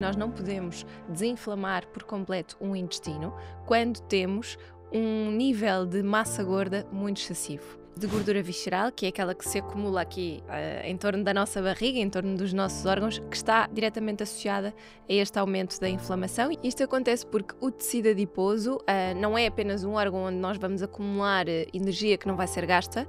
Nós não podemos desinflamar por completo um intestino quando temos um nível de massa gorda muito excessivo. De gordura visceral, que é aquela que se acumula aqui em torno da nossa barriga, em torno dos nossos órgãos, que está diretamente associada a este aumento da inflamação. Isto acontece porque o tecido adiposo não é apenas um órgão onde nós vamos acumular energia que não vai ser gasta,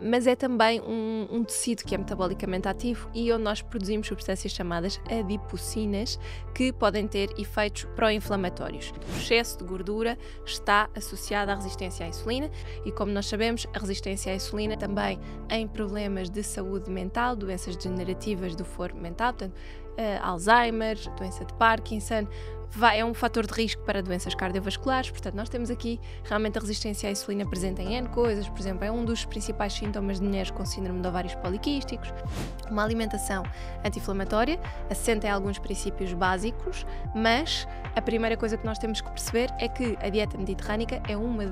mas é também um tecido que é metabolicamente ativo e onde nós produzimos substâncias chamadas adipocinas que podem ter efeitos pró-inflamatórios. O excesso de gordura está associado à resistência à insulina e, como nós sabemos, a resistência à insulina também em problemas de saúde mental, doenças degenerativas do foro mental, portanto, Alzheimer, doença de Parkinson, é um fator de risco para doenças cardiovasculares. Portanto, nós temos aqui realmente a resistência à insulina presente em N coisas. Por exemplo, é um dos principais sintomas de mulheres com síndrome de ovários poliquísticos. Uma alimentação anti-inflamatória assenta em alguns princípios básicos, mas a primeira coisa que nós temos que perceber é que a dieta mediterrânica é uma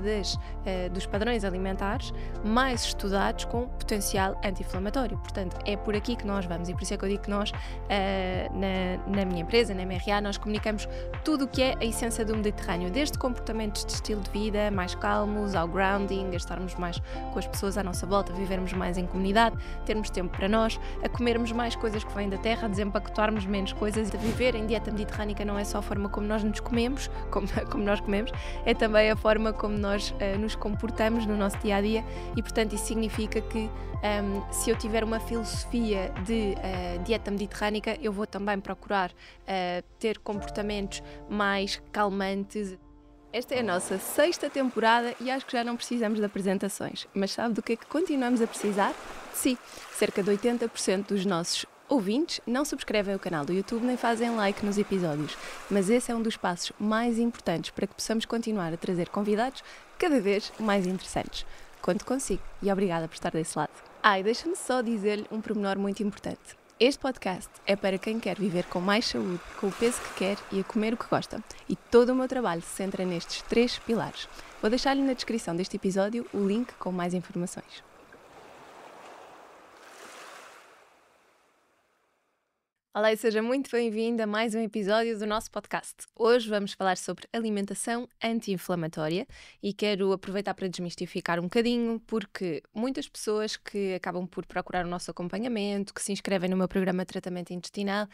dos padrões alimentares mais estudados com potencial anti-inflamatório. Portanto, é por aqui que nós vamos, e por isso é que eu digo que nós, na minha empresa, na MRA, nós comunicamos tudo o que é a essência do Mediterrâneo, desde comportamentos de estilo de vida mais calmos, ao grounding, a estarmos mais com as pessoas à nossa volta, a vivermos mais em comunidade, termos tempo para nós, a comermos mais coisas que vêm da terra, a desempacotarmos menos coisas. A viver em dieta mediterrânica não é só a forma como nós nos comemos, como nós comemos, é também a forma como nós nos comportamos no nosso dia-a-dia e, portanto, isso significa que se eu tiver uma filosofia de dieta mediterrânica, eu vou também procurar ter comportamentos mais calmantes. Esta é a nossa 6ª temporada e acho que já não precisamos de apresentações. Mas sabe do que é que continuamos a precisar? Sim, cerca de 80% dos nossos ouvintes não subscrevem o canal do YouTube nem fazem like nos episódios. Mas esse é um dos passos mais importantes para que possamos continuar a trazer convidados cada vez mais interessantes. Conto consigo e obrigada por estar desse lado. E deixa-me só dizer-lhe um pormenor muito importante. Este podcast é para quem quer viver com mais saúde, com o peso que quer e a comer o que gosta. E todo o meu trabalho se centra nestes 3 pilares. Vou deixar-lhe na descrição deste episódio o link com mais informações. Olá e seja muito bem-vindo a mais um episódio do nosso podcast. Hoje vamos falar sobre alimentação anti-inflamatória e quero aproveitar para desmistificar um bocadinho, porque muitas pessoas que acabam por procurar o nosso acompanhamento, que se inscrevem no meu programa de tratamento intestinal,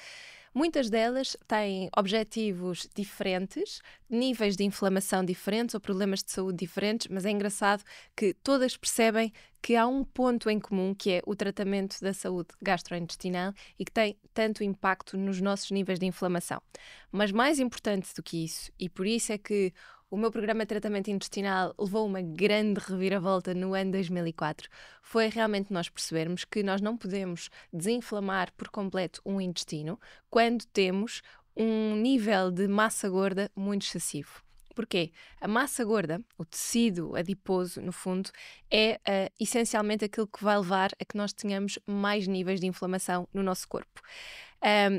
muitas delas têm objetivos diferentes, níveis de inflamação diferentes ou problemas de saúde diferentes, mas é engraçado que todas percebem que há um ponto em comum, que é o tratamento da saúde gastrointestinal e que tem tanto impacto nos nossos níveis de inflamação. Mas mais importante do que isso, e por isso é que o meu programa de tratamento intestinal levou uma grande reviravolta no ano 2004, foi realmente nós percebermos que nós não podemos desinflamar por completo um intestino quando temos um nível de massa gorda muito excessivo. Porquê? A massa gorda, o tecido adiposo, no fundo, é essencialmente aquilo que vai levar a que nós tenhamos mais níveis de inflamação no nosso corpo.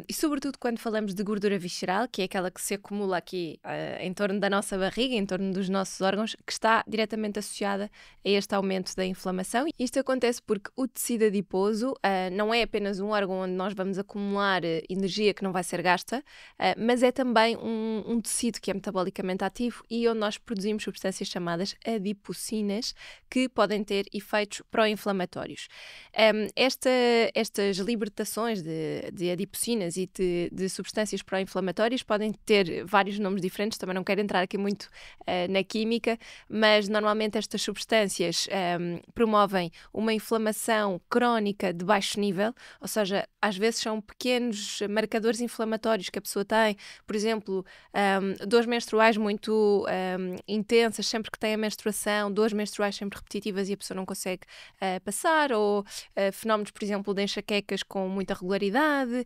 E sobretudo quando falamos de gordura visceral, que é aquela que se acumula aqui em torno da nossa barriga, em torno dos nossos órgãos, que está diretamente associada a este aumento da inflamação. Isto acontece porque o tecido adiposo não é apenas um órgão onde nós vamos acumular energia que não vai ser gasta, mas é também um tecido que é metabolicamente ativo e onde nós produzimos substâncias chamadas adipocinas que podem ter efeitos pró-inflamatórios. Estas libertações de adipocinas e de substâncias pró-inflamatórias podem ter vários nomes diferentes, também não quero entrar aqui muito na química, mas normalmente estas substâncias promovem uma inflamação crónica de baixo nível, ou seja, às vezes são pequenos marcadores inflamatórios que a pessoa tem, por exemplo, dores menstruais muito intensas sempre que tem a menstruação, dores menstruais sempre repetitivas e a pessoa não consegue passar, ou fenómenos, por exemplo, de enxaquecas com muita regularidade.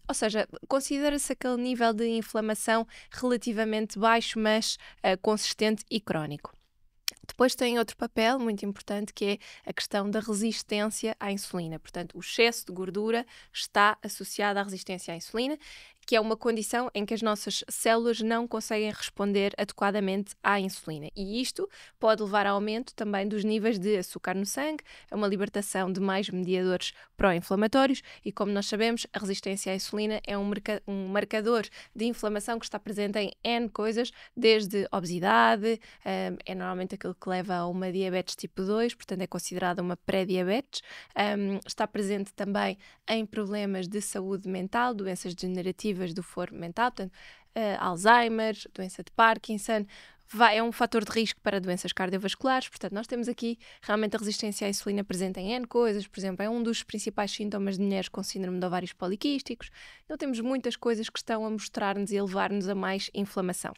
Ou seja, considera-se aquele nível de inflamação relativamente baixo, mas consistente e crónico. Depois tem outro papel muito importante que é a questão da resistência à insulina. Portanto, o excesso de gordura está associado à resistência à insulina que é uma condição em que as nossas células não conseguem responder adequadamente à insulina. E isto pode levar ao aumento também dos níveis de açúcar no sangue, a uma libertação de mais mediadores pró-inflamatórios e, como nós sabemos, a resistência à insulina é um marcador de inflamação que está presente em N coisas, desde obesidade, é normalmente aquilo que leva a uma diabetes tipo 2, portanto é considerada uma pré-diabetes, está presente também em problemas de saúde mental, doenças degenerativas do foro mental, portanto Alzheimer, doença de Parkinson, é um fator de risco para doenças cardiovasculares, portanto nós temos aqui realmente a resistência à insulina presente em N coisas, por exemplo, é um dos principais sintomas de mulheres com síndrome de ovários poliquísticos, então temos muitas coisas que estão a mostrar-nos e a levar-nos a mais inflamação.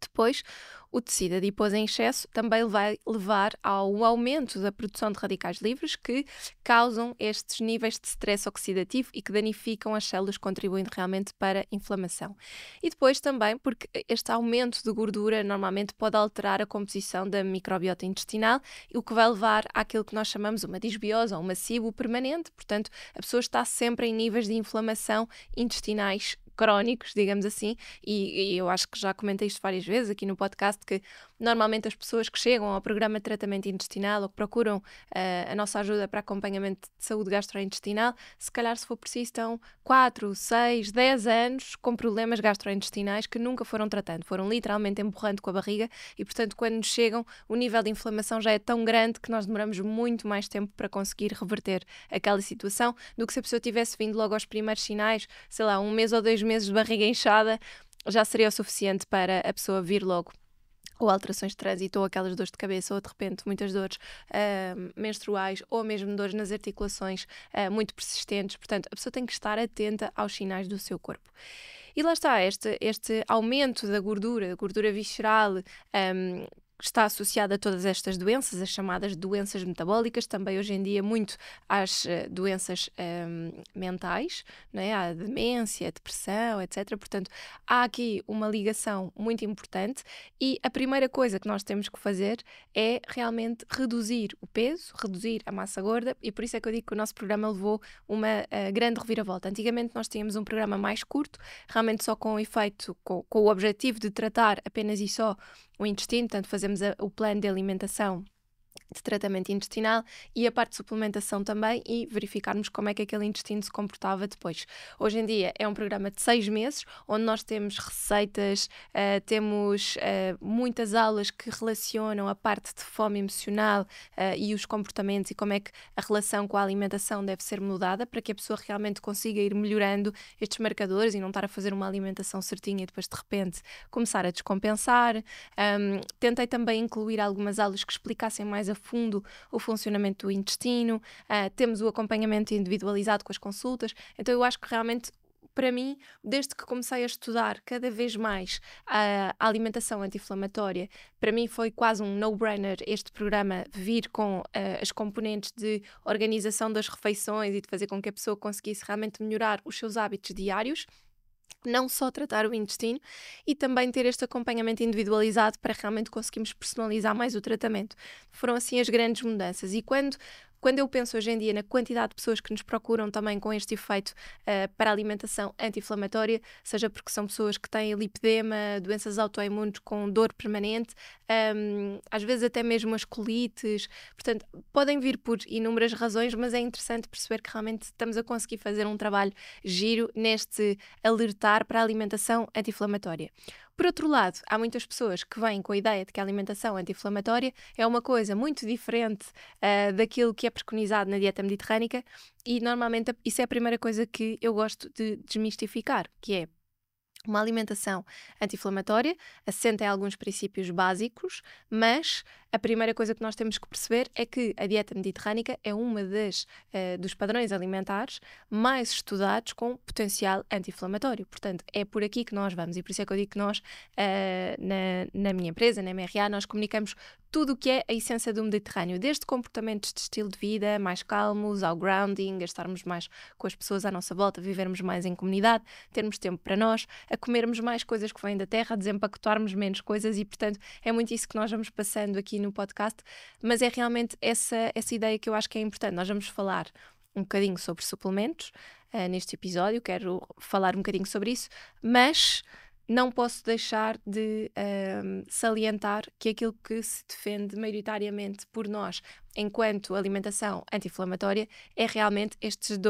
Depois, o tecido adiposo em excesso também vai levar ao aumento da produção de radicais livres que causam estes níveis de stress oxidativo e que danificam as células, contribuindo realmente para a inflamação. E depois também porque este aumento de gordura normalmente pode alterar a composição da microbiota intestinal, o que vai levar àquilo que nós chamamos uma disbiose ou uma SIBO permanente, portanto a pessoa está sempre em níveis de inflamação intestinais crónicos, digamos assim, e eu acho que já comentei isto várias vezes aqui no podcast, que normalmente as pessoas que chegam ao programa de tratamento intestinal ou que procuram a nossa ajuda para acompanhamento de saúde gastrointestinal, se calhar se for preciso estão 4, 6, 10 anos com problemas gastrointestinais que nunca foram tratando, foram literalmente empurrando com a barriga e portanto quando nos chegam o nível de inflamação já é tão grande que nós demoramos muito mais tempo para conseguir reverter aquela situação do que se a pessoa tivesse vindo logo aos primeiros sinais, sei lá, 1 mês ou 2 meses de barriga inchada, já seria o suficiente para a pessoa vir logo ou alterações de trânsito, ou aquelas dores de cabeça, ou de repente muitas dores menstruais, ou mesmo dores nas articulações muito persistentes. Portanto, a pessoa tem que estar atenta aos sinais do seu corpo. E lá está, este aumento da gordura visceral, está associada a todas estas doenças, as chamadas doenças metabólicas, também hoje em dia muito às doenças mentais, não é? À demência, à depressão, etc. Portanto, há aqui uma ligação muito importante e a primeira coisa que nós temos que fazer é realmente reduzir o peso, reduzir a massa gorda e por isso é que eu digo que o nosso programa levou uma grande reviravolta. Antigamente nós tínhamos um programa mais curto, realmente só com o efeito, com o objetivo de tratar apenas e só o intestino, portanto fazemos o plano de alimentação de tratamento intestinal e a parte de suplementação também e verificarmos como é que aquele intestino se comportava depois. Hoje em dia é um programa de 6 meses, onde nós temos receitas, temos muitas aulas que relacionam a parte de fome emocional e os comportamentos e como é que a relação com a alimentação deve ser mudada para que a pessoa realmente consiga ir melhorando estes marcadores e não estar a fazer uma alimentação certinha e depois de repente começar a descompensar. Tentei também incluir algumas aulas que explicassem mais a fundo o funcionamento do intestino, temos o acompanhamento individualizado com as consultas, então eu acho que realmente para mim, desde que comecei a estudar cada vez mais a alimentação anti-inflamatória, para mim foi quase um no-brainer este programa vir com as componentes de organização das refeições e de fazer com que a pessoa conseguisse realmente melhorar os seus hábitos diários, não só tratar o intestino e também ter este acompanhamento individualizado para realmente conseguirmos personalizar mais o tratamento. Foram assim as grandes mudanças e quando eu penso hoje em dia na quantidade de pessoas que nos procuram também com este efeito para a alimentação anti-inflamatória, seja porque são pessoas que têm lipedema, doenças autoimunes com dor permanente, às vezes até mesmo as colites, portanto, podem vir por inúmeras razões, mas é interessante perceber que realmente estamos a conseguir fazer um trabalho giro neste alertar para a alimentação anti-inflamatória. Por outro lado, há muitas pessoas que vêm com a ideia de que a alimentação anti-inflamatória é uma coisa muito diferente daquilo que é preconizado na dieta mediterrânica e normalmente isso é a primeira coisa que eu gosto de desmistificar, que é uma alimentação anti-inflamatória, assenta em alguns princípios básicos, mas a primeira coisa que nós temos que perceber é que a dieta mediterrânica é uma dos padrões alimentares mais estudados com potencial anti-inflamatório. Portanto, é por aqui que nós vamos e por isso é que eu digo que nós, na minha empresa, na MRA, nós comunicamos tudo o que é a essência do Mediterrâneo, desde comportamentos de estilo de vida mais calmos, ao grounding, a estarmos mais com as pessoas à nossa volta, vivermos mais em comunidade, termos tempo para nós, a comermos mais coisas que vêm da terra, a desempacotarmos menos coisas e, portanto, é muito isso que nós vamos passando aqui no podcast, mas é realmente essa ideia que eu acho que é importante. Nós vamos falar um bocadinho sobre suplementos neste episódio, quero falar um bocadinho sobre isso, mas não posso deixar de salientar que aquilo que se defende maioritariamente por nós enquanto alimentação anti-inflamatória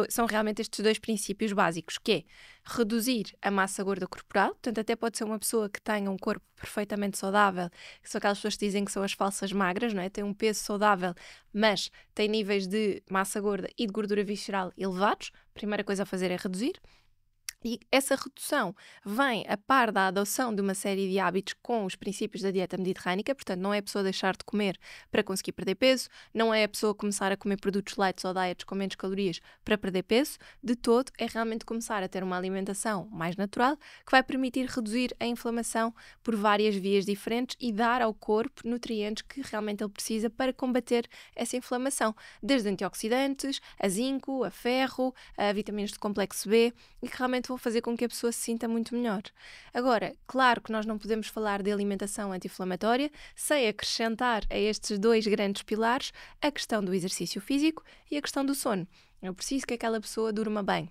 são realmente estes dois princípios básicos, que é reduzir a massa gorda corporal, portanto até pode ser uma pessoa que tenha um corpo perfeitamente saudável, que são aquelas pessoas que dizem que são as falsas magras, não é? Tem um peso saudável, mas tem níveis de massa gorda e de gordura visceral elevados. A primeira coisa a fazer é reduzir. E essa redução vem a par da adoção de uma série de hábitos com os princípios da dieta mediterrânica, portanto não é a pessoa deixar de comer para conseguir perder peso, não é a pessoa começar a comer produtos light ou diets com menos calorias para perder peso, de todo é realmente começar a ter uma alimentação mais natural que vai permitir reduzir a inflamação por várias vias diferentes e dar ao corpo nutrientes que realmente ele precisa para combater essa inflamação, desde antioxidantes, a zinco, a ferro, a vitaminas do complexo B, e que realmente vão fazer com que a pessoa se sinta muito melhor. Agora, claro que nós não podemos falar de alimentação anti-inflamatória sem acrescentar a estes dois grandes pilares a questão do exercício físico e a questão do sono. É preciso que aquela pessoa durma bem.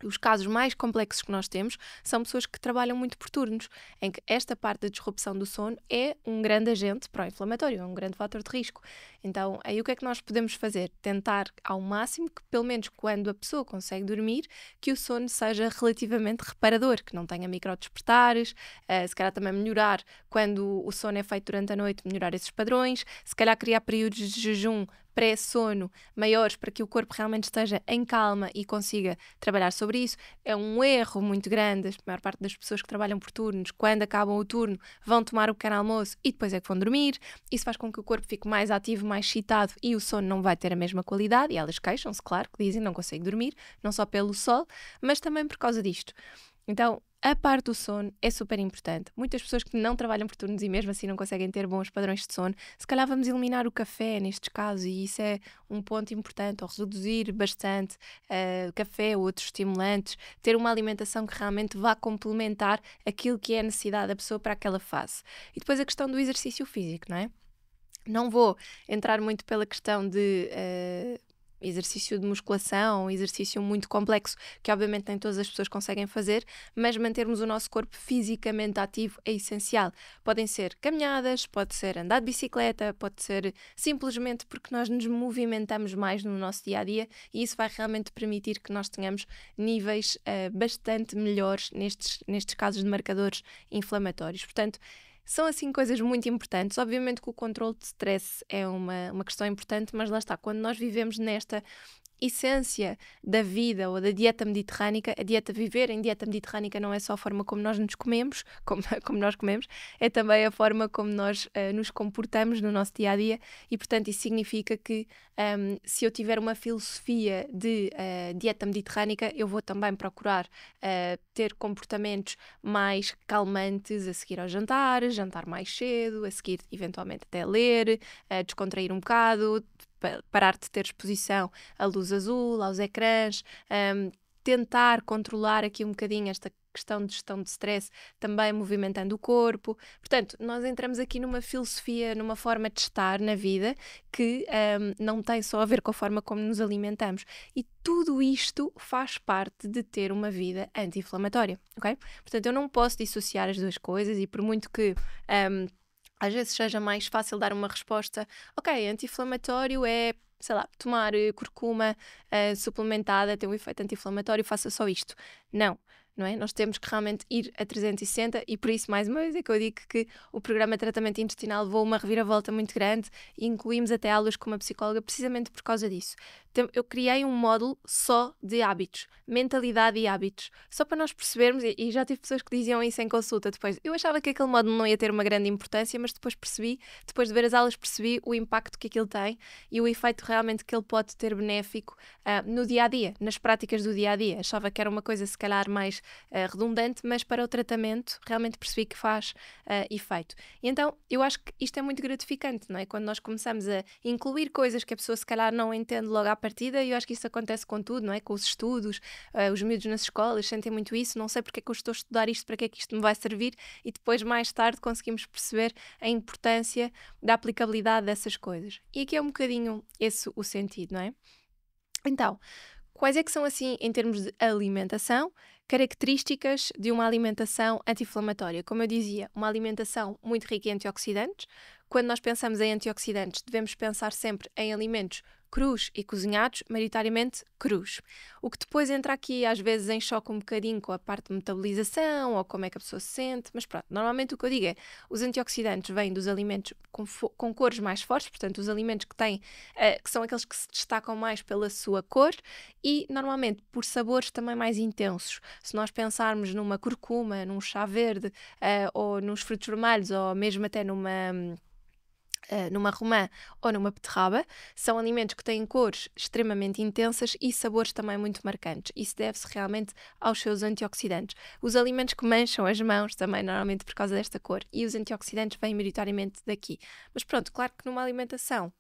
Os casos mais complexos que nós temos são pessoas que trabalham muito por turnos, em que esta parte da disrupção do sono é um grande agente pró-inflamatório, é um grande fator de risco. Então, aí o que é que nós podemos fazer? Tentar ao máximo que, pelo menos quando a pessoa consegue dormir, que o sono seja relativamente reparador, que não tenha microdespertares, se calhar também melhorar quando o sono é feito durante a noite, melhorar esses padrões, se calhar criar períodos de jejum pré-sono maiores para que o corpo realmente esteja em calma e consiga trabalhar sobre isso. É um erro muito grande, a maior parte das pessoas que trabalham por turnos, quando acabam o turno, vão tomar o pequeno almoço e depois é que vão dormir. Isso faz com que o corpo fique mais ativo, mais excitado e o sono não vai ter a mesma qualidade, e elas queixam-se, claro, que dizem que não conseguem dormir, não só pelo sol, mas também por causa disto. Então, a parte do sono é super importante. Muitas pessoas que não trabalham por turnos e mesmo assim não conseguem ter bons padrões de sono, se calhar vamos eliminar o café nestes casos, e isso é um ponto importante, ou reduzir bastante café ou outros estimulantes, ter uma alimentação que realmente vá complementar aquilo que é a necessidade da pessoa para aquela fase. E depois a questão do exercício físico, não é? Não vou entrar muito pela questão de exercício de musculação, exercício muito complexo, que obviamente nem todas as pessoas conseguem fazer, mas mantermos o nosso corpo fisicamente ativo é essencial. Podem ser caminhadas, pode ser andar de bicicleta, pode ser simplesmente porque nós nos movimentamos mais no nosso dia-a-dia, e isso vai realmente permitir que nós tenhamos níveis bastante melhores nestes casos de marcadores inflamatórios. Portanto, são assim coisas muito importantes. Obviamente que o controle de stress é uma questão importante, mas lá está, quando nós vivemos nesta essência da vida ou da dieta mediterrânica, viver em dieta mediterrânica não é só a forma como nós nos comemos, como nós comemos, é também a forma como nós nos comportamos no nosso dia-a-dia, e portanto isso significa que se eu tiver uma filosofia de dieta mediterrânica, eu vou também procurar ter comportamentos mais calmantes a seguir ao jantar mais cedo, a seguir eventualmente até ler, descontrair um bocado, parar de ter exposição à luz azul, aos ecrãs, tentar controlar aqui um bocadinho esta questão de gestão de stress, também movimentando o corpo. Portanto, nós entramos aqui numa filosofia, numa forma de estar na vida que não tem só a ver com a forma como nos alimentamos. E tudo isto faz parte de ter uma vida anti-inflamatória, ok? Portanto, eu não posso dissociar as duas coisas, e por muito que às vezes seja mais fácil dar uma resposta, ok, anti-inflamatório é, sei lá, tomar curcuma suplementada, tem um efeito anti-inflamatório, faça só isto. Não é? Nós temos que realmente ir a 360, e por isso, mais uma vez, é que eu digo que o programa de tratamento intestinal levou uma reviravolta muito grande, e incluímos até aulas com uma psicóloga precisamente por causa disso. Eu criei um módulo só de hábitos, mentalidade e hábitos, só para nós percebermos, e já tive pessoas que diziam isso em consulta depois. Eu achava que aquele módulo não ia ter uma grande importância, mas depois de ver as aulas, percebi o impacto que aquilo tem e o efeito realmente que ele pode ter benéfico no dia-a-dia, nas práticas do dia-a-dia. Achava que era uma coisa se calhar mais redundante, mas para o tratamento realmente percebi que faz efeito. E então eu acho que isto é muito gratificante, não é? Quando nós começamos a incluir coisas que a pessoa se calhar não entende logo à partida, e eu acho que isso acontece com tudo, não é? Com os estudos, os miúdos nas escolas sentem muito isso, não sei porque é que eu estou a estudar isto, para que é que isto me vai servir, e depois mais tarde conseguimos perceber a importância da aplicabilidade dessas coisas. E aqui é um bocadinho esse o sentido, não é? Então, quais é que são, assim, em termos de alimentação, características de uma alimentação anti-inflamatória? Como eu dizia, uma alimentação muito rica em antioxidantes. Quando nós pensamos em antioxidantes, devemos pensar sempre em alimentos crus e cozinhados, maioritariamente crus. O que depois entra aqui, às vezes, em choque um bocadinho com a parte de metabolização ou como é que a pessoa se sente, mas pronto, normalmente o que eu digo é, os antioxidantes vêm dos alimentos com cores mais fortes, portanto, os alimentos que têm, que são aqueles que se destacam mais pela sua cor, e normalmente por sabores também mais intensos. Se nós pensarmos numa curcuma, num chá verde, ou nos frutos vermelhos, ou mesmo até numa romã ou numa beterraba, são alimentos que têm cores extremamente intensas e sabores também muito marcantes. Isso deve-se realmente aos seus antioxidantes. Os alimentos que mancham as mãos também, normalmente por causa desta cor, e os antioxidantes vêm maioritariamente daqui. Mas pronto, claro que numa alimentação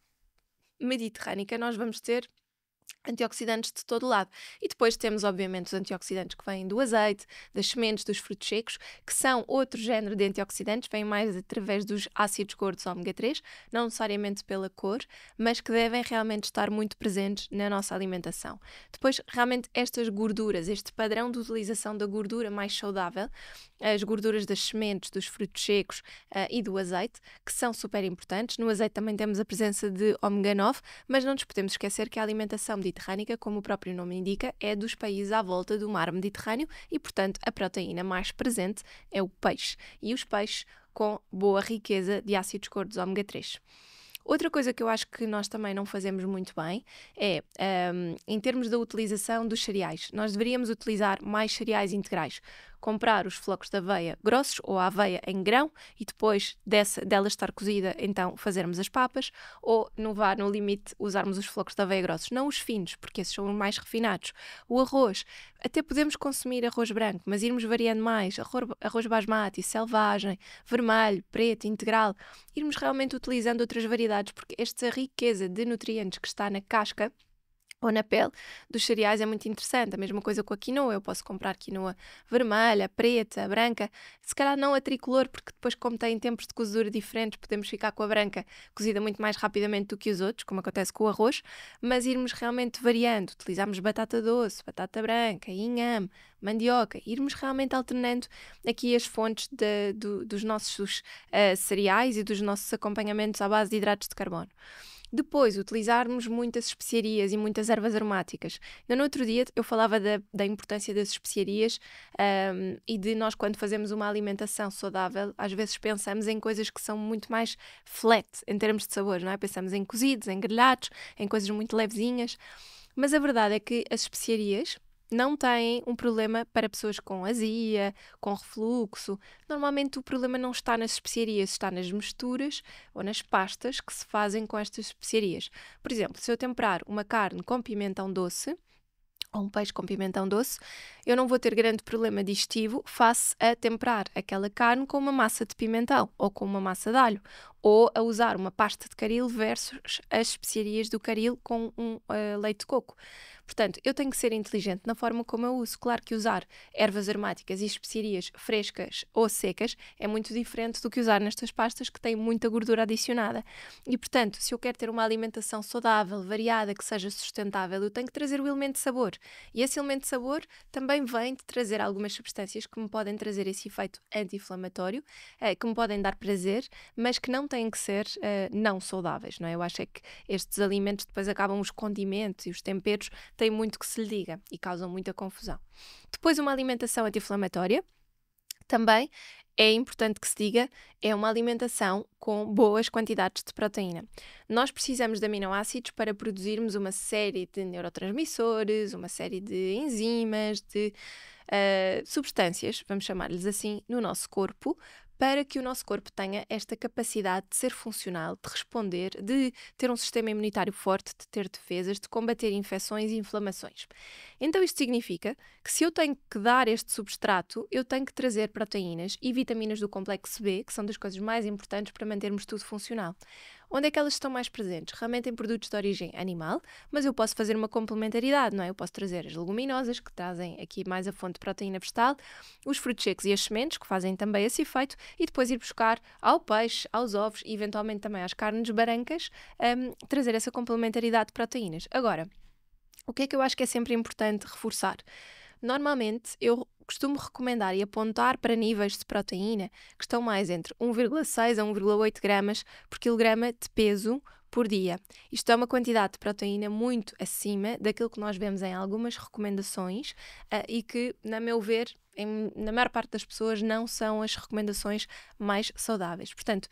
mediterrânica nós vamos ter antioxidantes de todo lado. E depois temos, obviamente, os antioxidantes que vêm do azeite, das sementes, dos frutos secos, que são outro género de antioxidantes, vêm mais através dos ácidos gordos ômega 3, não necessariamente pela cor, mas que devem realmente estar muito presentes na nossa alimentação. Depois, realmente, estas gorduras, este padrão de utilização da gordura mais saudável, as gorduras das sementes, dos frutos secos e do azeite, que são super importantes. No azeite também temos a presença de ômega 9, mas não nos podemos esquecer que a alimentação mediterrânica, como o próprio nome indica, é dos países à volta do mar Mediterrâneo e, portanto, a proteína mais presente é o peixe. E os peixes com boa riqueza de ácidos gordos ômega 3. Outra coisa que eu acho que nós também não fazemos muito bem é, em termos da utilização dos cereais. Nós deveríamos utilizar mais cereais integrais. Comprar os flocos de aveia grossos ou a aveia em grão e depois dela estar cozida, então fazermos as papas, ou no limite usarmos os flocos de aveia grossos, não os finos, porque esses são os mais refinados. O arroz, até podemos consumir arroz branco, mas irmos variando mais, arroz basmati, selvagem, vermelho, preto, integral, irmos realmente utilizando outras variedades, porque esta riqueza de nutrientes que está na casca ou na pele dos cereais é muito interessante. A mesma coisa com a quinoa, eu posso comprar quinoa vermelha, preta, branca, se calhar não a tricolor, porque depois, como tem tempos de cozedura diferentes, podemos ficar com a branca cozida muito mais rapidamente do que os outros, como acontece com o arroz, mas irmos realmente variando, utilizarmos batata doce, batata branca, inhame, mandioca, irmos realmente alternando aqui as fontes dos nossos cereais e dos nossos acompanhamentos à base de hidratos de carbono. Depois, utilizarmos muitas especiarias e muitas ervas aromáticas. No outro dia eu falava da importância das especiarias e de nós, quando fazemos uma alimentação saudável, às vezes pensamos em coisas que são muito mais flat em termos de sabores, não é? Pensamos em cozidos, em grelhados, em coisas muito levezinhas. Mas a verdade é que as especiarias não têm um problema para pessoas com azia, com refluxo. Normalmente o problema não está nas especiarias, está nas misturas ou nas pastas que se fazem com estas especiarias. Por exemplo, se eu temperar uma carne com pimentão doce, ou um peixe com pimentão doce, eu não vou ter grande problema digestivo face a temperar aquela carne com uma massa de pimentão ou com uma massa de alho, ou a usar uma pasta de caril versus as especiarias do caril com leite de coco. Portanto, eu tenho que ser inteligente na forma como eu uso. Claro que usar ervas aromáticas e especiarias frescas ou secas é muito diferente do que usar nestas pastas que têm muita gordura adicionada. E, portanto, se eu quero ter uma alimentação saudável, variada, que seja sustentável, eu tenho que trazer o elemento de sabor. E esse elemento de sabor também vem de trazer algumas substâncias que me podem trazer esse efeito anti-inflamatório, que me podem dar prazer, mas que não têm que ser não saudáveis, não é? Eu acho é que estes alimentos depois acabam, os condimentos e os temperos têm muito que se lhe diga e causam muita confusão. Depois, uma alimentação anti-inflamatória também é importante que se diga, é uma alimentação com boas quantidades de proteína. Nós precisamos de aminoácidos para produzirmos uma série de neurotransmissores, uma série de enzimas, de substâncias, vamos chamar-lhes assim, no nosso corpo, para que o nosso corpo tenha esta capacidade de ser funcional, de responder, de ter um sistema imunitário forte, de ter defesas, de combater infecções e inflamações. Então isto significa que se eu tenho que dar este substrato, eu tenho que trazer proteínas e vitaminas do complexo B, que são das coisas mais importantes para mantermos tudo funcional. Onde é que elas estão mais presentes? Realmente em produtos de origem animal, mas eu posso fazer uma complementaridade, não é? Eu posso trazer as leguminosas, que trazem aqui mais a fonte de proteína vegetal, os frutos secos e as sementes, que fazem também esse efeito, e depois ir buscar ao peixe, aos ovos e eventualmente também às carnes brancas, trazer essa complementaridade de proteínas. Agora, O que é que eu acho que é sempre importante reforçar? Normalmente, eu costumo recomendar e apontar para níveis de proteína que estão mais entre 1,6 a 1,8 gramas por quilograma de peso por dia. Isto é uma quantidade de proteína muito acima daquilo que nós vemos em algumas recomendações e que, na meu ver, na maior parte das pessoas não são as recomendações mais saudáveis. Portanto,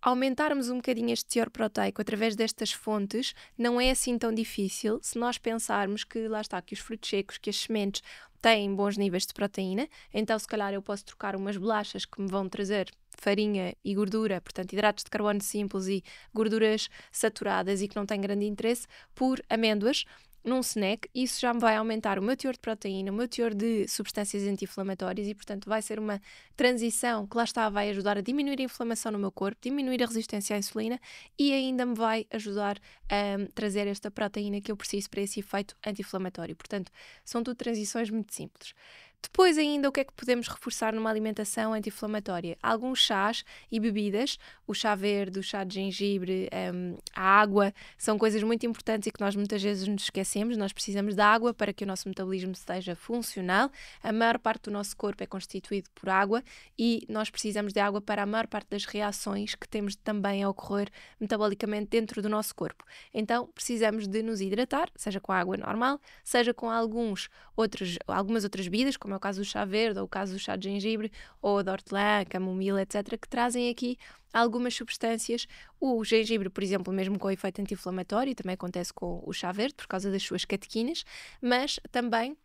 aumentarmos um bocadinho este teor proteico através destas fontes não é assim tão difícil se nós pensarmos que, lá está, que os frutos secos, que as sementes têm bons níveis de proteína, então se calhar eu posso trocar umas bolachas que me vão trazer farinha e gordura, portanto hidratos de carbono simples e gorduras saturadas e que não têm grande interesse, por amêndoas, num snack. Isso já me vai aumentar o meu teor de proteína, o meu teor de substâncias anti-inflamatórias e, portanto, vai ser uma transição que lá está, vai ajudar a diminuir a inflamação no meu corpo, diminuir a resistência à insulina e ainda me vai ajudar a trazer esta proteína que eu preciso para esse efeito anti-inflamatório. Portanto, são tudo transições muito simples. Depois ainda, o que é que podemos reforçar numa alimentação anti-inflamatória? Alguns chás e bebidas, o chá verde, o chá de gengibre, a água, são coisas muito importantes e que nós muitas vezes nos esquecemos. Nós precisamos de água para que o nosso metabolismo esteja funcional. A maior parte do nosso corpo é constituído por água e nós precisamos de água para a maior parte das reações que temos também a ocorrer metabolicamente dentro do nosso corpo. Então, precisamos de nos hidratar, seja com a água normal, seja com algumas outras bebidas, como é o caso do chá verde, ou o caso do chá de gengibre, ou da hortelã, camomila, etc., que trazem aqui algumas substâncias. O gengibre, por exemplo, mesmo com efeito anti-inflamatório, também acontece com o chá verde, por causa das suas catequinas, mas também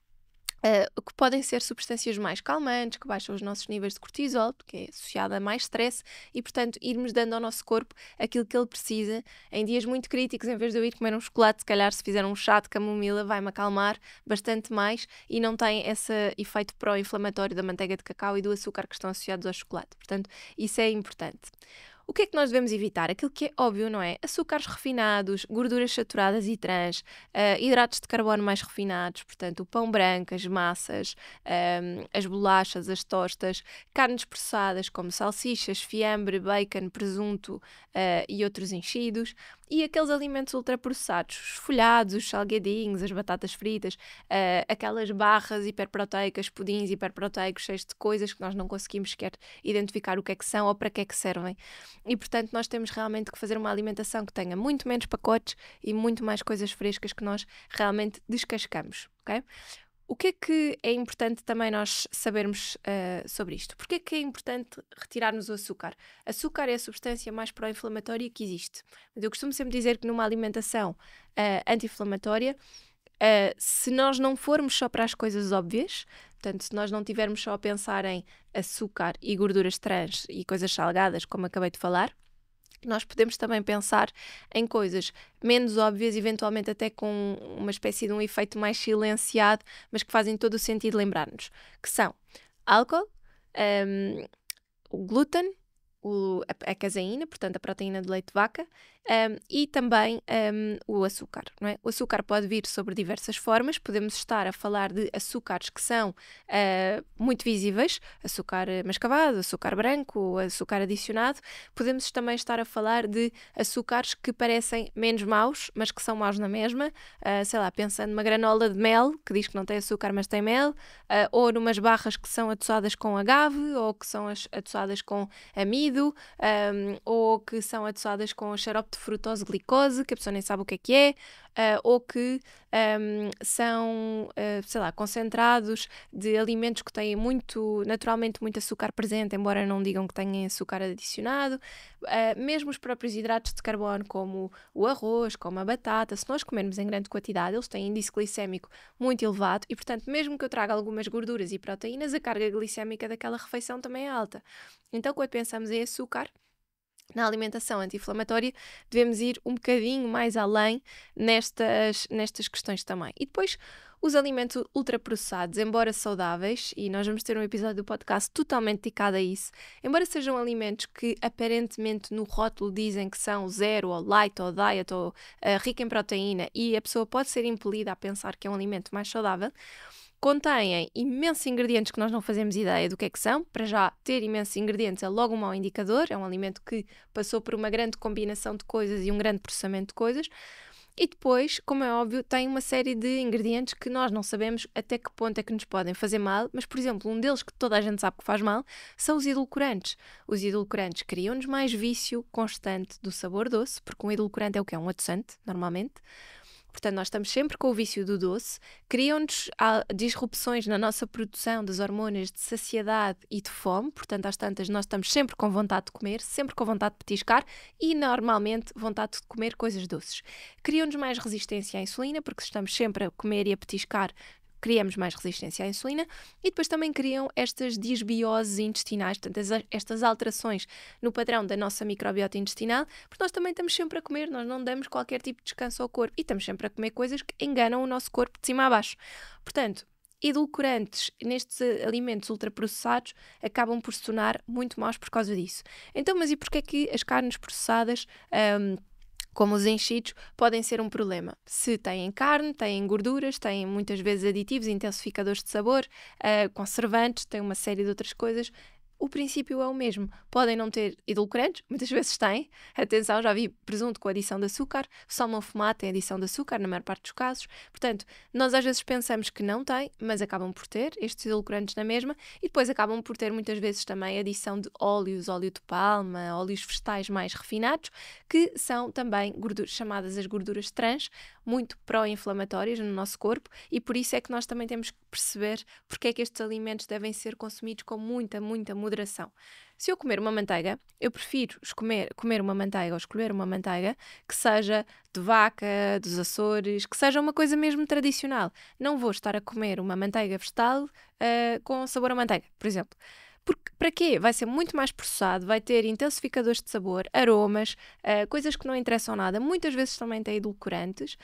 que podem ser substâncias mais calmantes, que baixam os nossos níveis de cortisol, porque é associado a mais stress, e portanto irmos dando ao nosso corpo aquilo que ele precisa em dias muito críticos. Em vez de eu ir comer um chocolate, se calhar se fizer um chá de camomila vai-me acalmar bastante mais e não tem esse efeito pró-inflamatório da manteiga de cacau e do açúcar que estão associados ao chocolate. Portanto, isso é importante. O que é que nós devemos evitar? Aquilo que é óbvio, não é? Açúcares refinados, gorduras saturadas e trans, hidratos de carbono mais refinados, portanto, o pão branco, as massas, as bolachas, as tostas, carnes processadas como salsichas, fiambre, bacon, presunto e outros enchidos, e aqueles alimentos ultraprocessados, os folhados, os salgadinhos, as batatas fritas, aquelas barras hiperproteicas, pudins hiperproteicos cheios de coisas que nós não conseguimos sequer identificar o que é que são ou para que é que servem. E, portanto, nós temos realmente que fazer uma alimentação que tenha muito menos pacotes e muito mais coisas frescas que nós realmente descascamos, ok? O que é importante também nós sabermos sobre isto? Porque é que é importante retirarmos o açúcar? Açúcar é a substância mais pró-inflamatória que existe. Mas eu costumo sempre dizer que numa alimentação anti-inflamatória, se nós não formos só para as coisas óbvias, portanto, se nós não tivermos só a pensar em açúcar e gorduras trans e coisas salgadas, como acabei de falar, nós podemos também pensar em coisas menos óbvias, eventualmente até com uma espécie de um efeito mais silenciado, mas que fazem todo o sentido lembrar-nos, que são álcool, o glúten, a caseína, portanto a proteína de leite de vaca, e também o açúcar, não é? O açúcar pode vir sobre diversas formas. Podemos estar a falar de açúcares que são muito visíveis, açúcar mascavado, açúcar branco, açúcar adicionado. Podemos também estar a falar de açúcares que parecem menos maus, mas que são maus na mesma, sei lá, pensando numa granola de mel, que diz que não tem açúcar, mas tem mel, ou numas barras que são adoçadas com agave, ou que são adoçadas com amido, ou que são adoçadas com xarope de frutose glicose, que a pessoa nem sabe o que é, ou que são, sei lá, concentrados de alimentos que têm naturalmente muito açúcar presente, embora não digam que tenham açúcar adicionado. Mesmo os próprios hidratos de carbono, como o arroz, como a batata, se nós comermos em grande quantidade, eles têm índice glicémico muito elevado e, portanto, mesmo que eu traga algumas gorduras e proteínas, a carga glicémica daquela refeição também é alta. Então, quando pensamos em açúcar, na alimentação anti-inflamatória, devemos ir um bocadinho mais além nestas questões também. E depois, os alimentos ultraprocessados, embora saudáveis, e nós vamos ter um episódio do podcast totalmente dedicado a isso, embora sejam alimentos que aparentemente no rótulo dizem que são zero, ou light, ou diet, ou rico em proteína, e a pessoa pode ser impelida a pensar que é um alimento mais saudável, contêm imensos ingredientes que nós não fazemos ideia do que é que são. Para já, ter imensos ingredientes é logo um mau indicador. É um alimento que passou por uma grande combinação de coisas e um grande processamento de coisas. E depois, como é óbvio, tem uma série de ingredientes que nós não sabemos até que ponto é que nos podem fazer mal, mas, por exemplo, um deles que toda a gente sabe que faz mal são os edulcorantes. Os edulcorantes criam-nos mais vício constante do sabor doce, porque um edulcorante é o que é um adoçante, normalmente. Portanto, nós estamos sempre com o vício do doce, criam-nos disrupções na nossa produção das hormonas de saciedade e de fome, portanto, às tantas, nós estamos sempre com vontade de comer, sempre com vontade de petiscar e, normalmente, vontade de comer coisas doces. Criam-nos mais resistência à insulina, porque se estamos sempre a comer e a petiscar, criamos mais resistência à insulina e depois também criam estas disbioses intestinais, portanto, estas alterações no padrão da nossa microbiota intestinal, porque nós também estamos sempre a comer, nós não damos qualquer tipo de descanso ao corpo e estamos sempre a comer coisas que enganam o nosso corpo de cima a baixo. Portanto, edulcorantes nestes alimentos ultraprocessados acabam por se tornar muito maus por causa disso. Então, mas e porquê é que as carnes processadas, como os enchidos, podem ser um problema? Se têm carne, têm gorduras, têm muitas vezes aditivos, intensificadores de sabor, conservantes, têm uma série de outras coisas. O princípio é o mesmo. Podem não ter edulcorantes, muitas vezes têm. Atenção, já vi presunto com adição de açúcar, salmão fumado tem adição de açúcar, na maior parte dos casos. Portanto, nós às vezes pensamos que não tem, mas acabam por ter estes edulcorantes na mesma e depois acabam por ter muitas vezes também adição de óleos, óleo de palma, óleos vegetais mais refinados, que são também gorduras, chamadas as gorduras trans, muito pró-inflamatórias no nosso corpo e por isso é que nós também temos que perceber porque é que estes alimentos devem ser consumidos com muita moderação. Se eu comer uma manteiga, eu prefiro comer uma manteiga ou escolher uma manteiga que seja de vaca, dos Açores, que seja uma coisa mesmo tradicional. Não vou estar a comer uma manteiga vegetal com sabor a manteiga, por exemplo. Porque, para quê? Vai ser muito mais processado, vai ter intensificadores de sabor, aromas, coisas que não interessam nada. Muitas vezes também tem edulcorantes,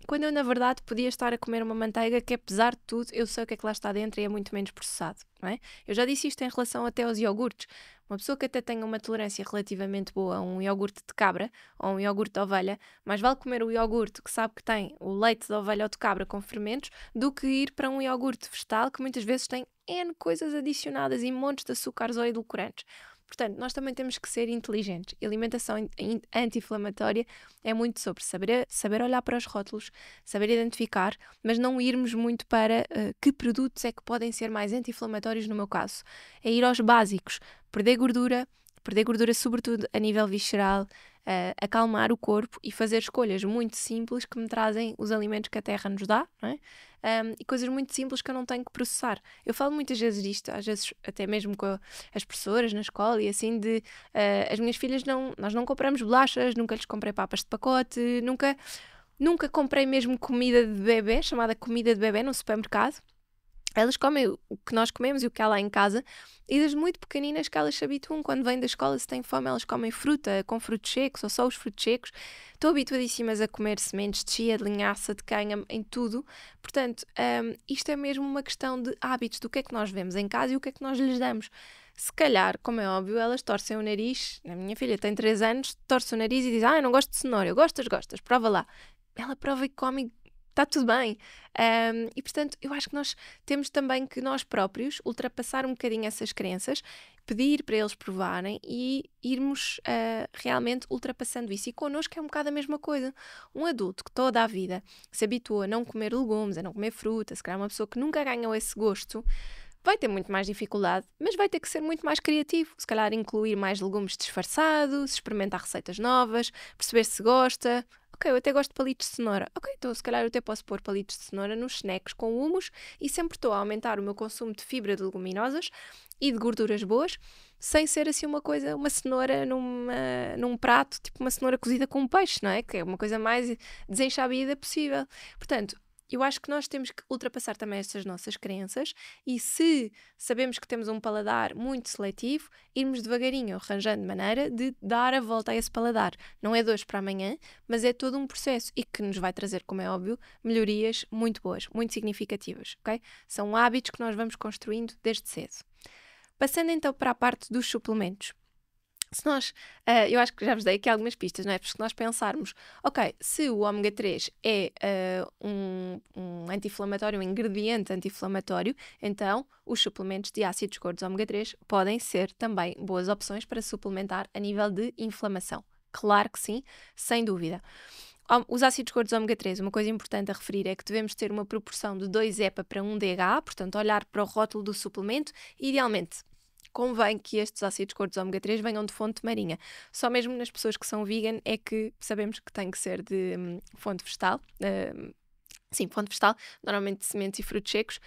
quando eu, na verdade, podia estar a comer uma manteiga que, apesar de tudo, eu sei o que é que lá está dentro e é muito menos processado. Não é? Eu já disse isto em relação até aos iogurtes. Uma pessoa que até tenha uma tolerância relativamente boa a um iogurte de cabra ou um iogurte de ovelha, mais vale comer o iogurte que sabe que tem o leite de ovelha ou de cabra com fermentos do que ir para um iogurte vegetal que muitas vezes tem N coisas adicionadas e montes de açúcares ou edulcorantes. Portanto, nós também temos que ser inteligentes. A alimentação anti-inflamatória é muito sobre saber olhar para os rótulos, saber identificar, mas não irmos muito para que produtos é que podem ser mais anti-inflamatórios no meu caso. É ir aos básicos, perder gordura sobretudo a nível visceral, acalmar o corpo e fazer escolhas muito simples que me trazem os alimentos que a terra nos dá, não é? E coisas muito simples que eu não tenho que processar. Eu falo muitas vezes disto, às vezes até mesmo com as professoras na escola e assim, de as minhas filhas nós não compramos bolachas, nunca lhes comprei papas de pacote, nunca comprei mesmo comida de bebê, chamada comida de bebê no supermercado. Elas comem o que nós comemos e o que há lá em casa e desde muito pequeninas que elas se habituam, quando vêm da escola, se têm fome, elas comem fruta com frutos secos ou só os frutos secos. Estão habituadíssimas a comer sementes de chia, de linhaça, de cânhamo, em tudo. Portanto, isto é mesmo uma questão de hábitos, do que é que nós vemos em casa e o que é que nós lhes damos. Se calhar, como é óbvio, elas torcem o nariz. A minha filha tem 3 anos, torce o nariz e diz: eu não gosto de cenoura. Eu gostas, prova lá. Ela prova e come. Está tudo bem. E, portanto, eu acho que nós temos também que nós próprios ultrapassar um bocadinho essas crenças, pedir para eles provarem e irmos realmente ultrapassando isso. E connosco é um bocado a mesma coisa. Um adulto que toda a vida se habituou a não comer legumes, a não comer fruta, se calhar uma pessoa que nunca ganhou esse gosto, vai ter muito mais dificuldade, mas vai ter que ser muito mais criativo. Se calhar incluir mais legumes disfarçados, experimentar receitas novas, perceber se gosta. Ok, eu até gosto de palitos de cenoura. Ok, então se calhar eu até posso pôr palitos de cenoura nos snacks com hummus e sempre estou a aumentar o meu consumo de fibra de leguminosas e de gorduras boas, sem ser assim uma cenoura num prato, tipo uma cenoura cozida com peixe, não é? Que é uma coisa mais desenxabida possível. Portanto, eu acho que nós temos que ultrapassar também estas nossas crenças e se sabemos que temos um paladar muito seletivo, irmos devagarinho arranjando maneira de dar a volta a esse paladar. Não é de hoje para amanhã, mas é todo um processo e que nos vai trazer, como é óbvio, melhorias muito boas, muito significativas, ok? São hábitos que nós vamos construindo desde cedo. Passando então para a parte dos suplementos. Se nós, eu acho que já vos dei aqui algumas pistas, não é? Porque se nós pensarmos, ok, se o ômega 3 é um anti-inflamatório, um ingrediente anti-inflamatório, então os suplementos de ácidos gordos ômega 3 podem ser também boas opções para suplementar a nível de inflamação. Claro que sim, sem dúvida. Os ácidos gordos ômega 3, uma coisa importante a referir é que devemos ter uma proporção de 2 EPA para 1 DHA, portanto, olhar para o rótulo do suplemento e, idealmente, convém que estes ácidos gordos ômega 3 venham de fonte marinha. Só mesmo nas pessoas que são vegan é que sabemos que tem que ser de fonte vegetal. Sim, fonte vegetal, normalmente de sementes e frutos secos,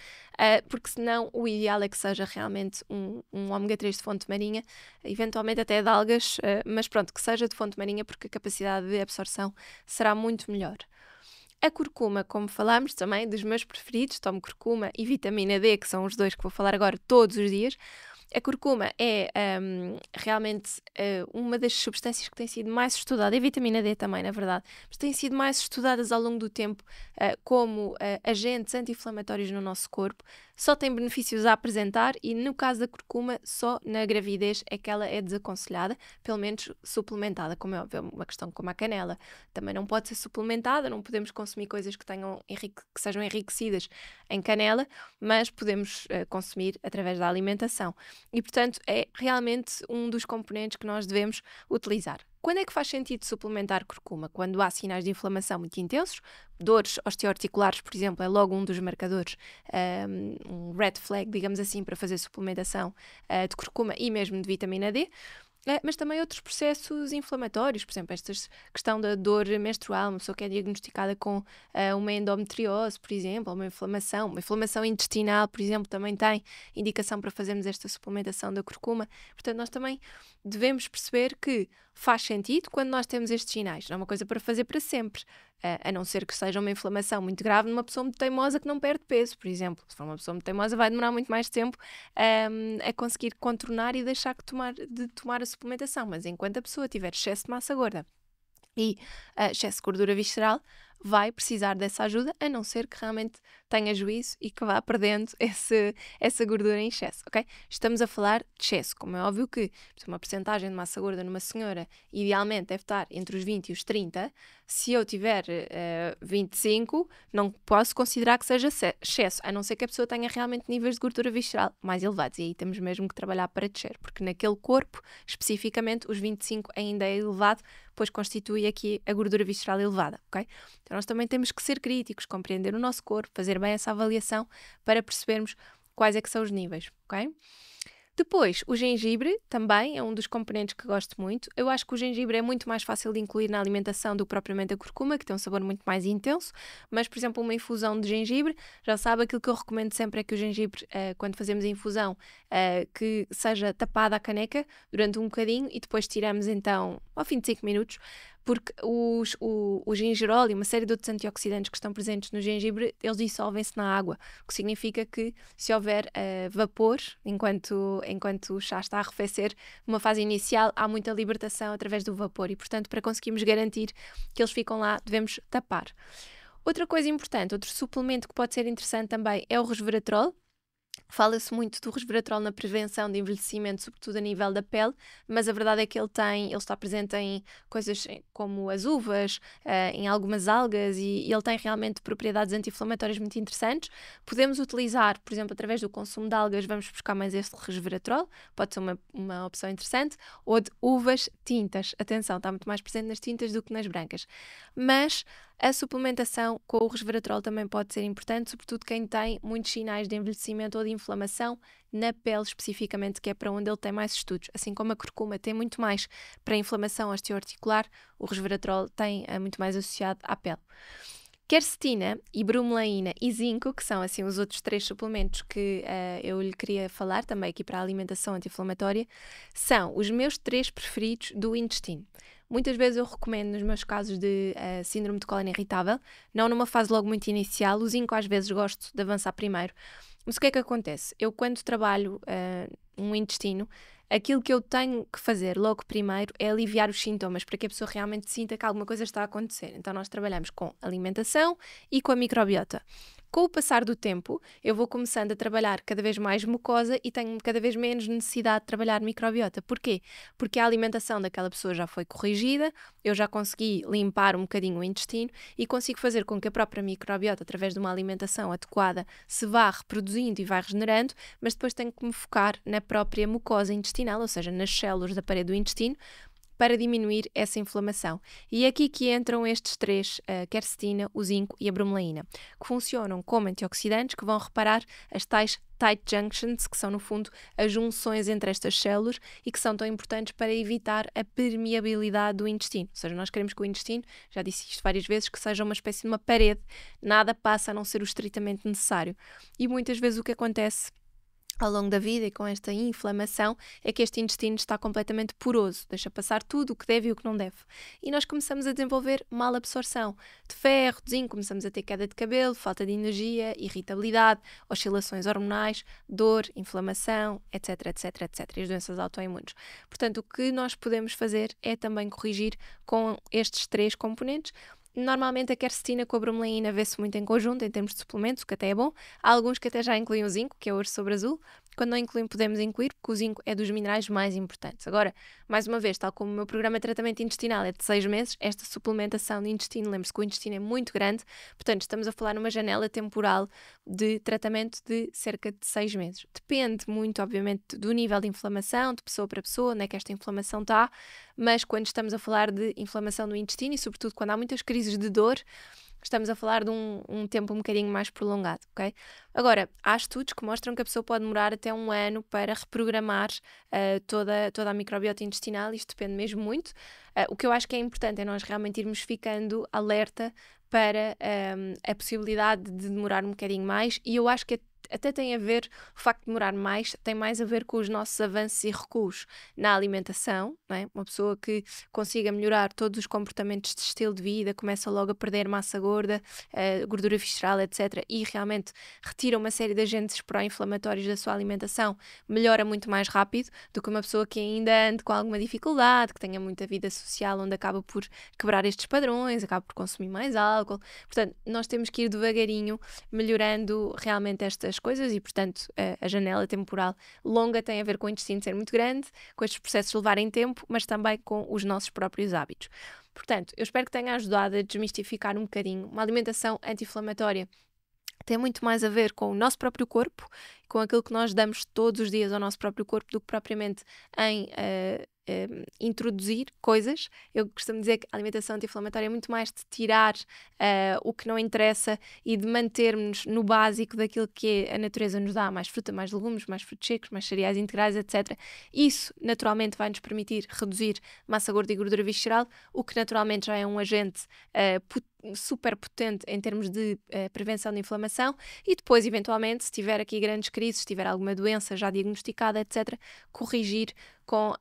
porque senão o ideal é que seja realmente um ômega 3 de fonte marinha, eventualmente até de algas, mas pronto, que seja de fonte marinha porque a capacidade de absorção será muito melhor. A curcuma, como falámos, também dos meus preferidos, tomo curcuma e vitamina D, que são os dois que vou falar agora todos os dias. A curcuma é realmente uma das substâncias que tem sido mais estudada, e a vitamina D também, na verdade, mas têm sido mais estudadas ao longo do tempo como agentes anti-inflamatórios no nosso corpo. Só tem benefícios a apresentar e, no caso da curcuma, só na gravidez é que ela é desaconselhada, pelo menos suplementada, como é óbvio, uma questão como a canela. Também não pode ser suplementada, não podemos consumir coisas que sejam enriquecidas em canela, mas podemos consumir através da alimentação. E, portanto, é realmente um dos componentes que nós devemos utilizar. Quando é que faz sentido suplementar curcuma? Quando há sinais de inflamação muito intensos, dores osteoarticulares, por exemplo, é logo um dos marcadores, um red flag, digamos assim, para fazer suplementação de curcuma e mesmo de vitamina D. Mas também outros processos inflamatórios, por exemplo, esta questão da dor menstrual, uma pessoa que é diagnosticada com uma endometriose, por exemplo, ou uma inflamação intestinal, por exemplo, também tem indicação para fazermos esta suplementação da curcuma. Portanto, nós também devemos perceber que faz sentido quando nós temos estes sinais. Não é uma coisa para fazer para sempre, a não ser que seja uma inflamação muito grave numa pessoa muito teimosa que não perde peso, por exemplo. Se for uma pessoa muito teimosa, vai demorar muito mais tempo a conseguir contornar e deixar de tomar a suplementação. Mas enquanto a pessoa tiver excesso de massa gorda e excesso de gordura visceral, vai precisar dessa ajuda, a não ser que realmente tenha juízo e que vá perdendo essa gordura em excesso, ok? Estamos a falar de excesso, como é óbvio que uma percentagem de massa gorda numa senhora idealmente deve estar entre os 20 e os 30, se eu tiver 25, não posso considerar que seja excesso, a não ser que a pessoa tenha realmente níveis de gordura visceral mais elevados, e aí temos mesmo que trabalhar para descer, porque naquele corpo, especificamente, os 25 ainda é elevado, pois constitui aqui a gordura visceral elevada, ok? Então nós também temos que ser críticos, compreender o nosso corpo, fazer bem essa avaliação para percebermos quais é que são os níveis, ok? Depois, o gengibre também é um dos componentes que gosto muito. Eu acho que o gengibre é muito mais fácil de incluir na alimentação do que propriamente a curcuma, que tem um sabor muito mais intenso, mas, por exemplo, uma infusão de gengibre, já sabe, aquilo que eu recomendo sempre é que o gengibre, quando fazemos a infusão, que seja tapada a caneca durante um bocadinho e depois tiramos então ao fim de 5 minutos, porque o gingerol e uma série de outros antioxidantes que estão presentes no gengibre, eles dissolvem-se na água, o que significa que se houver vapor, enquanto o chá está a arrefecer, numa fase inicial, há muita libertação através do vapor e, portanto, para conseguirmos garantir que eles ficam lá, devemos tapar. Outra coisa importante, outro suplemento que pode ser interessante também é o resveratrol. Fala-se muito do resveratrol na prevenção de envelhecimento, sobretudo a nível da pele, mas a verdade é que ele está presente em coisas como as uvas, em algumas algas, e ele tem realmente propriedades anti-inflamatórias muito interessantes. Podemos utilizar, por exemplo, através do consumo de algas, vamos buscar mais este resveratrol, pode ser uma opção interessante, ou de uvas tintas. Atenção, está muito mais presente nas tintas do que nas brancas. Mas a suplementação com o resveratrol também pode ser importante, sobretudo quem tem muitos sinais de envelhecimento ou de inflamação na pele especificamente, que é para onde ele tem mais estudos. Assim como a curcuma tem muito mais para a inflamação osteoarticular, o resveratrol tem muito mais associado à pele. Quercetina e bromelaína e zinco, que são assim os outros 3 suplementos que eu lhe queria falar, também aqui para a alimentação anti-inflamatória, são os meus 3 preferidos do intestino. Muitas vezes eu recomendo nos meus casos de síndrome de cólon irritável, não numa fase logo muito inicial, o zinco às vezes gosto de avançar primeiro. Mas o que é que acontece? Eu quando trabalho um intestino, aquilo que eu tenho que fazer logo primeiro é aliviar os sintomas, para que a pessoa realmente sinta que alguma coisa está a acontecer. Então nós trabalhamos com alimentação e com a microbiota. Com o passar do tempo, eu vou começando a trabalhar cada vez mais mucosa e tenho cada vez menos necessidade de trabalhar microbiota. Porquê? Porque a alimentação daquela pessoa já foi corrigida, eu já consegui limpar um bocadinho o intestino e consigo fazer com que a própria microbiota, através de uma alimentação adequada, se vá reproduzindo e vá regenerando, mas depois tenho que me focar na própria mucosa intestinal, ou seja, nas células da parede do intestino, para diminuir essa inflamação. E é aqui que entram estes três, a quercetina, o zinco e a bromelaína, que funcionam como antioxidantes que vão reparar as tais tight junctions, que são no fundo as junções entre estas células e que são tão importantes para evitar a permeabilidade do intestino. Ou seja, nós queremos que o intestino, já disse isto várias vezes, que seja uma espécie de uma parede, nada passa a não ser o estritamente necessário. E muitas vezes o que acontece ao longo da vida e com esta inflamação é que este intestino está completamente poroso, deixa passar tudo o que deve e o que não deve. E nós começamos a desenvolver mal absorção de ferro, de zinco, começamos a ter queda de cabelo, falta de energia, irritabilidade, oscilações hormonais, dor, inflamação, etc, etc, etc. E as doenças autoimunes. Portanto, o que nós podemos fazer é também corrigir com estes três componentes. Normalmente a quercetina com a bromelaína vê-se muito em conjunto, em termos de suplementos, o que até é bom. Há alguns que até já incluem o zinco, que é o ouro sobre azul. Quando não incluem, podemos incluir, porque o zinco é dos minerais mais importantes. Agora, mais uma vez, tal como o meu programa de tratamento intestinal é de 6 meses, esta suplementação de intestino, lembre-se que o intestino é muito grande, portanto, estamos a falar numa janela temporal de tratamento de cerca de 6 meses. Depende muito, obviamente, do nível de inflamação, de pessoa para pessoa, onde é que esta inflamação está, mas quando estamos a falar de inflamação do intestino e, sobretudo, quando há muitas crises de dor, estamos a falar de um tempo um bocadinho mais prolongado, ok? Agora, há estudos que mostram que a pessoa pode demorar até 1 ano para reprogramar toda a microbiota intestinal. Isto depende mesmo muito. O que eu acho que é importante é nós realmente irmos ficando alerta para a possibilidade de demorar um bocadinho mais, e eu acho que até tem a ver, o facto de demorar mais, tem mais a ver com os nossos avanços e recuos na alimentação, não é? Uma pessoa que consiga melhorar todos os comportamentos de estilo de vida, começa logo a perder massa gorda, gordura visceral, etc. E realmente retira uma série de agentes pró-inflamatórios da sua alimentação, melhora muito mais rápido do que uma pessoa que ainda ande com alguma dificuldade, que tenha muita vida social, onde acaba por quebrar estes padrões, acaba por consumir mais álcool. Portanto, nós temos que ir devagarinho melhorando realmente estas coisas e, portanto, a janela temporal longa tem a ver com o intestino ser muito grande, com estes processos levarem tempo, mas também com os nossos próprios hábitos. Portanto, eu espero que tenha ajudado a desmistificar um bocadinho. Uma alimentação anti-inflamatória tem muito mais a ver com o nosso próprio corpo, com aquilo que nós damos todos os dias ao nosso próprio corpo, do que propriamente em introduzir coisas. Eu costumo dizer que a alimentação anti-inflamatória é muito mais de tirar o que não interessa e de mantermos no básico daquilo que a natureza nos dá, mais fruta, mais legumes, mais frutos secos, mais cereais integrais, etc. Isso naturalmente vai nos permitir reduzir massa gorda e gordura visceral, o que naturalmente já é um agente super potente em termos de prevenção de inflamação. E depois, eventualmente, se tiver aqui grandes crises, se tiver alguma doença já diagnosticada, etc., corrigir com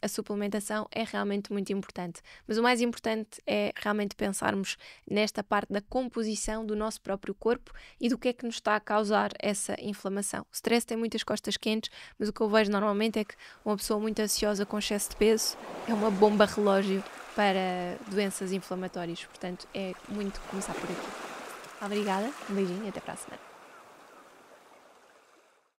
a suplementação é realmente muito importante. Mas o mais importante é realmente pensarmos nesta parte da composição do nosso próprio corpo e do que é que nos está a causar essa inflamação. O stress tem muitas costas quentes, mas o que eu vejo normalmente é que uma pessoa muito ansiosa com excesso de peso é uma bomba relógio para doenças inflamatórias. Portanto, é muito começar por aqui. Obrigada, um beijinho e até para a semana.